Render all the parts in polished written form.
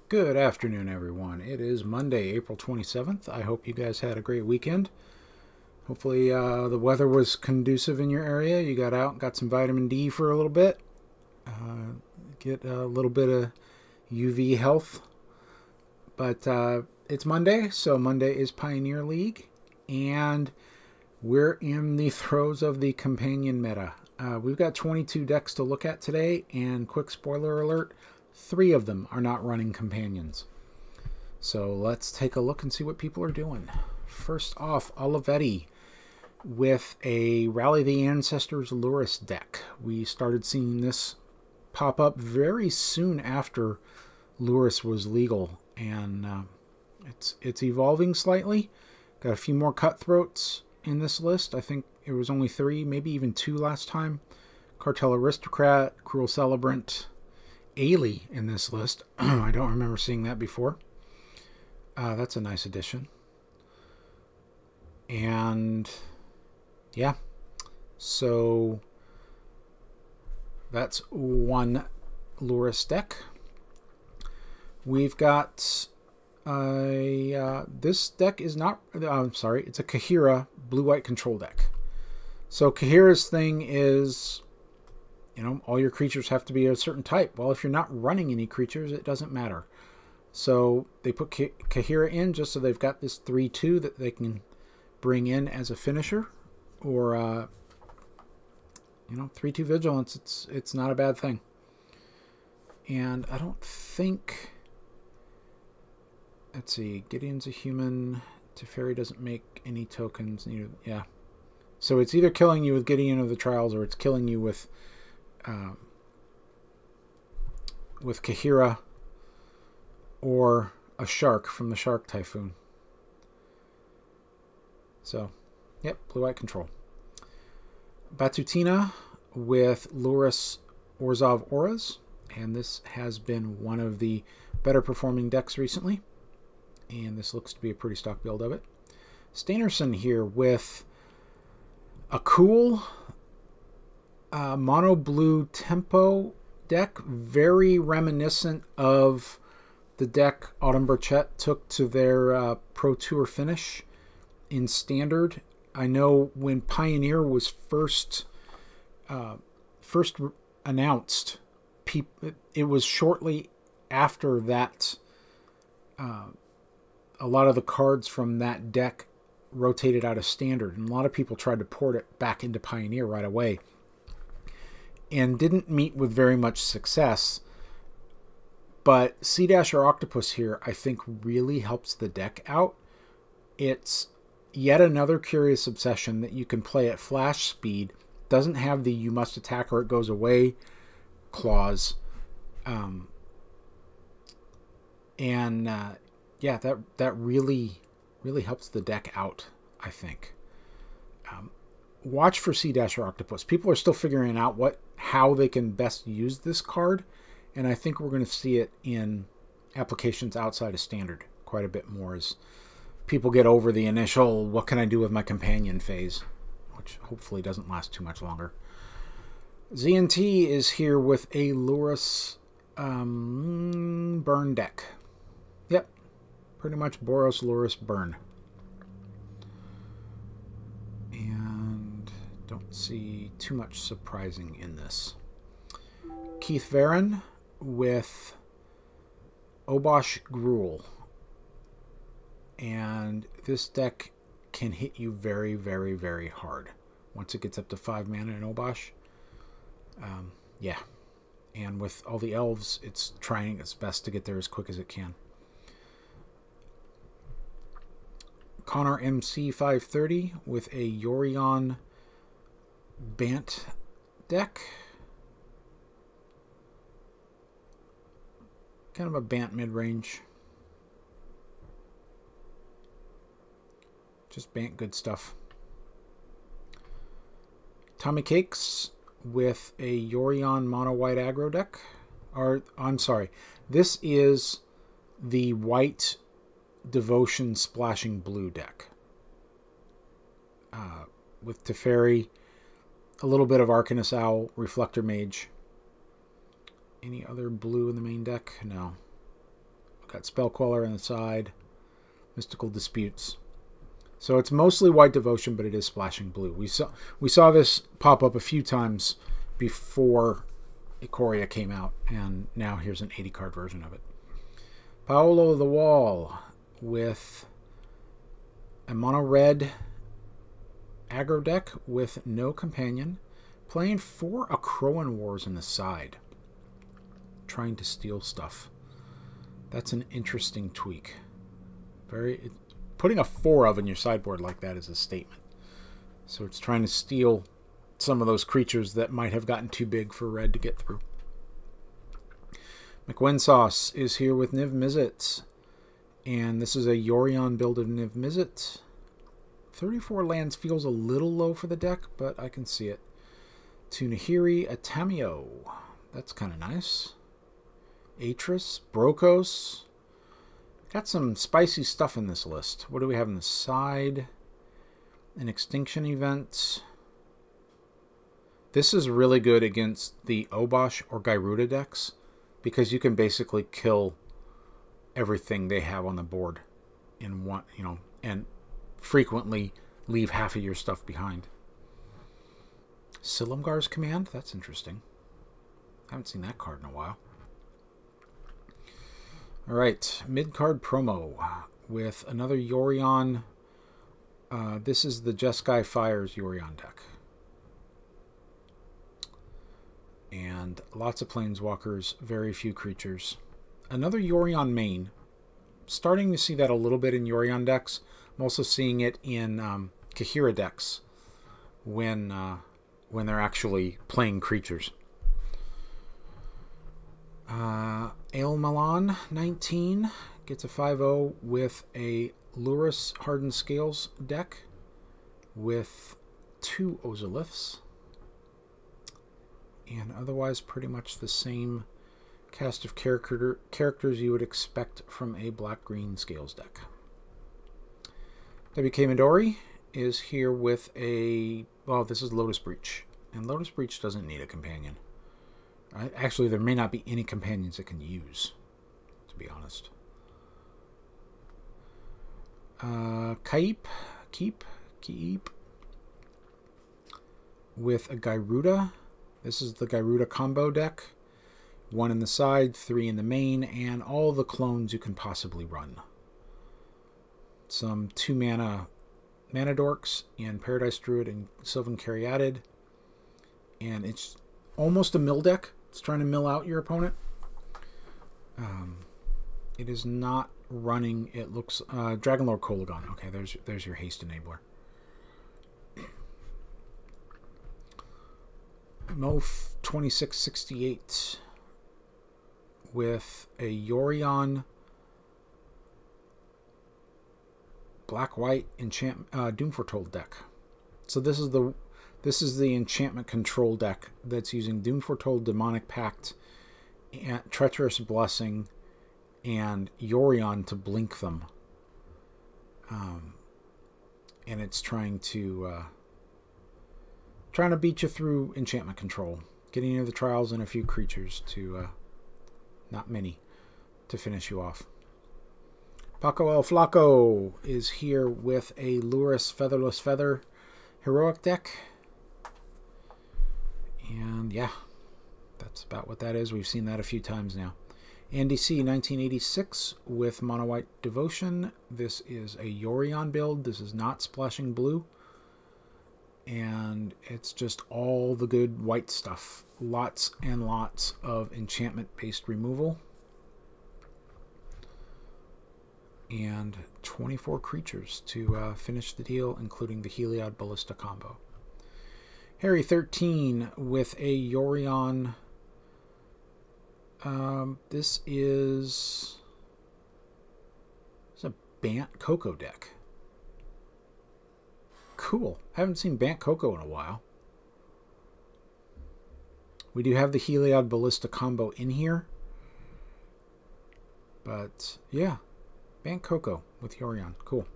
Good afternoon, everyone. It is Monday, April 27th. I hope you guys had a great weekend. Hopefully the weather was conducive in your area. You got out and got some vitamin D for a little bit. Get a little bit of UV health. But it's Monday, so Monday is Pioneer League. And we're in the throes of the companion meta. We've got 22 decks to look at today, and quick spoiler alert, 3 of them are not running companions. So let's take a look and see what people are doing. First off, Olivetti with a Rally the Ancestors Lurrus deck. We started seeing this pop up very soon after Lurrus was legal, and it's evolving slightly. Got a few more cutthroats in this list. I think it was only 3, maybe even 2 last time. Cartel Aristocrat, Cruel Celebrant, Ailey in this list. I don't remember seeing that before. That's a nice addition. And yeah, so that's one Lurrus deck. We've got this deck is not, I'm sorry, it's a Kahira blue-white control deck. So Kahira's thing is, you know, all your creatures have to be a certain type. Well, if you're not running any creatures, it doesn't matter. So they put Kahira in just so they've got this 3/2 that they can bring in as a finisher. Or, you know, 3/2 Vigilance. It's not a bad thing. And I don't think... Let's see. Gideon's a human. Teferi doesn't make any tokens. Yeah. So it's either killing you with Gideon of the Trials or it's killing you with Kahira or a shark from the Shark Typhoon. So, yep, blue-white control. Batutina with Lurrus Orzhov Auras, and this has been one of the better performing decks recently, and this looks to be a pretty stock build of it. Stainerson here with a cool mono blue tempo deck, very reminiscent of the deck Autumn Burchett took to their Pro Tour finish in Standard. I know when Pioneer was first announced, it was shortly after that a lot of the cards from that deck rotated out of Standard, and a lot of people tried to port it back into Pioneer right away and didn't meet with very much success. But Sea Dasher Octopus here, I think, really helps the deck out. It's yet another Curious Obsession that you can play at flash speed. Doesn't have the you must attack or it goes away clause. Yeah, that really helps the deck out, I think. Watch for Sea Dasher Octopus. People are still figuring out how they can best use this card, and I think we're going to see it in applications outside of Standard quite a bit more as people get over the initial what can I do with my companion phase, which hopefully doesn't last too much longer. ZNT is here with a Lurrus burn deck. Yep, pretty much Boros Lurrus burn. And don't see too much surprising in this. Keith Varon with Obosh Gruul. And this deck can hit you very, very, very hard once it gets up to 5 mana in Obosh. Yeah. And with all the elves, it's trying its best to get there as quick as it can. Connor MC 530 with a Yorion Bant deck. Kind of a Bant mid-range. Just Bant good stuff. Tommy Cakes with a Yorion mono white aggro deck. Or, I'm sorry. This is the white Devotion splashing blue deck. With Teferi, a little bit of Arcanist Owl, Reflector Mage. Any other blue in the main deck? No. Got Spell Queller on the side. Mystical Disputes. So it's mostly White Devotion, but it is splashing blue. We saw this pop up a few times before Ikoria came out, and now here's an 80 card version of it. Paolo the Wall with a mono red aggro deck with no companion, playing 4 Akroan Wars in the side, trying to steal stuff. That's an interesting tweak. Putting a 4 of in your sideboard like that is a statement. So it's trying to steal some of those creatures that might have gotten too big for red to get through. McWinsauce is here with Niv Mizzet, and this is a Yorion build of Niv Mizzet. 34 lands feels a little low for the deck, but I can see it. Tunahiri Atamio. That's kind of nice. Atris, Brokos. Got some spicy stuff in this list. What do we have on the side? An Extinction Event. This is really good against the Obosh or Gyruda decks, because you can basically kill everything they have on the board in one, and frequently leave half of your stuff behind. Silumgar's Command? That's interesting. I haven't seen that card in a while. Alright, mid-card promo with another Yorion. This is the Jeskai Fires Yorion deck. And lots of Planeswalkers, very few creatures. Another Yorion main. Starting to see that a little bit in Yorion decks. I'm also seeing it in Kahira decks when they're actually playing creatures. Ale Milan 19 gets a 5/0 with a Lurrus Hardened Scales deck with 2 Ozoliths. And otherwise pretty much the same cast of characters you would expect from a black-green Scales deck. WK Midori is here with a... well, this is Lotus Breach. And Lotus Breach doesn't need a companion. Right? Actually, there may not be any companions it can use, to be honest. Keep with a Gyruda. This is the Gyruda combo deck. 1 in the side, 3 in the main, and all the clones you can possibly run. Some 2-mana Mana Dorks and Paradise Druid and Sylvan Caryatid. And it's almost a mill deck. It's trying to mill out your opponent. It is not running, it looks... Dragonlord Kolagon. Okay, there's your haste enabler. Mof 2668 with a Yorion black-white Doom Foretold deck. So this is the enchantment control deck that's using Doom Foretold, Demonic Pact, and Treacherous Blessing, and Yorion to blink them. And it's trying to beat you through enchantment control, getting you the trials and a few creatures to, not many, to finish you off. Paco El Flaco is here with a Lurrus Featherless Feather heroic deck. And yeah, that's about what that is. We've seen that a few times now. Andy C. 1986 with Mono White Devotion. This is a Yorion build. This is not splashing blue. And it's just all the good white stuff. Lots and lots of enchantment-based removal. And 24 creatures to finish the deal, including the Heliod Ballista combo. Harry 13 with a Yorion. This is a Bant Coco deck. Cool. Haven't seen Bant Coco in a while. We do have the Heliod Ballista combo in here. But yeah, Bant Coco with Yorion. Cool.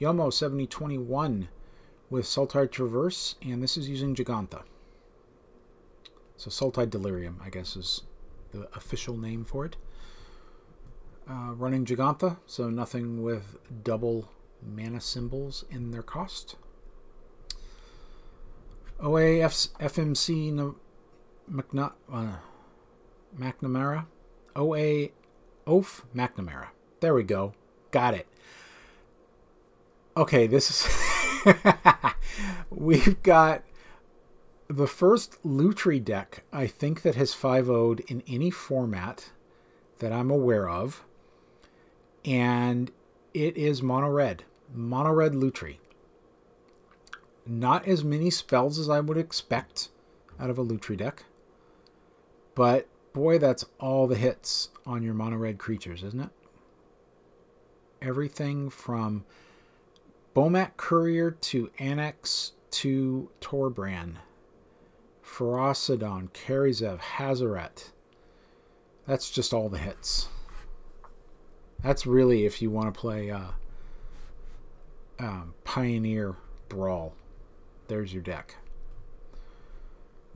Yomo 7021 with Sultide Traverse, and this is using Giganta. So Sultide Delirium, I guess, is the official name for it. running Gigantha, so nothing with double mana symbols in their cost. OA FMC McNamara. OA Oaf McNamara. There we go. Got it. Okay, this is... We've got the first Lutri deck, I think, that has 5-0'd in any format that I'm aware of. And it is mono red. Mono red Lutri. Not as many spells as I would expect out of a Lutri deck. But, boy, that's all the hits on your mono red creatures, isn't it? Everything from Bomat Courier to Annex to Torbran. Ferocidon, Karizev, Hazaret. That's just all the hits. That's really if you want to play Pioneer Brawl. There's your deck.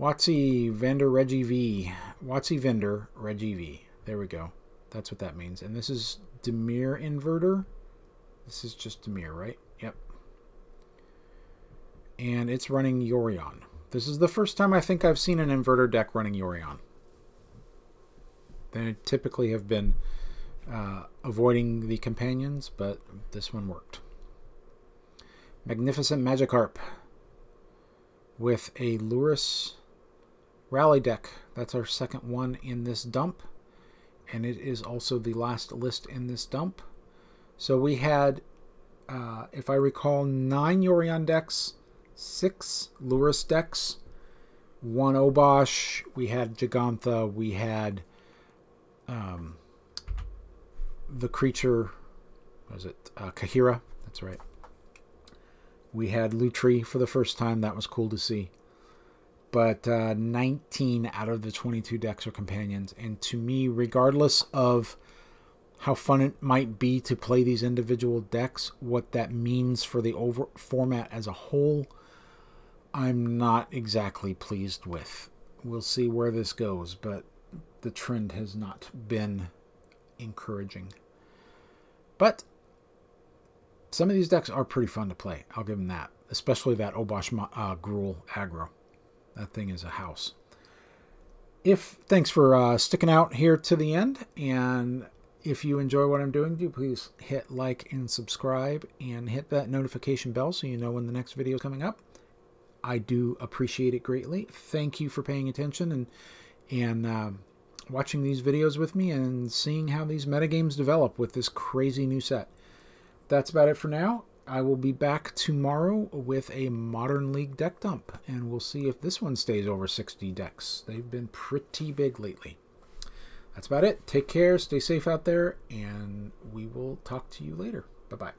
Watsy Vendor Reggie V. Watsy Vendor Reggie V. There we go. That's what that means. And this is Dimir Inverter. This is just Dimir, right? Yep. And it's running Yorion. This is the first time I think I've seen an inverter deck running Yorion. They typically have been avoiding the companions, but this one worked. Magnificent Magikarp with a Lurus Rally deck. That's our second one in this dump, and it is also the last list in this dump. So we had, if I recall, 9 Yorion decks, 6 Lurus decks, 1 Obosh, we had Gigantha, we had the creature, what is it, Kahira, that's right. We had Lutri for the first time, that was cool to see. But 19 out of the 22 decks are companions, and to me, regardless of how fun it might be to play these individual decks, what that means for the format as a whole, I'm not exactly pleased with. We'll see where this goes, but the trend has not been encouraging. But some of these decks are pretty fun to play. I'll give them that. Especially that Obosh Gruul aggro. That thing is a house. Thanks for sticking out here to the end. And if you enjoy what I'm doing, do please hit like and subscribe. And hit that notification bell so you know when the next video is coming up. I do appreciate it greatly. Thank you for paying attention and watching these videos with me and seeing how these metagames develop with this crazy new set. That's about it for now. I will be back tomorrow with a Modern League deck dump, and we'll see if this one stays over 60 decks. They've been pretty big lately. That's about it. Take care, stay safe out there, and we will talk to you later. Bye-bye.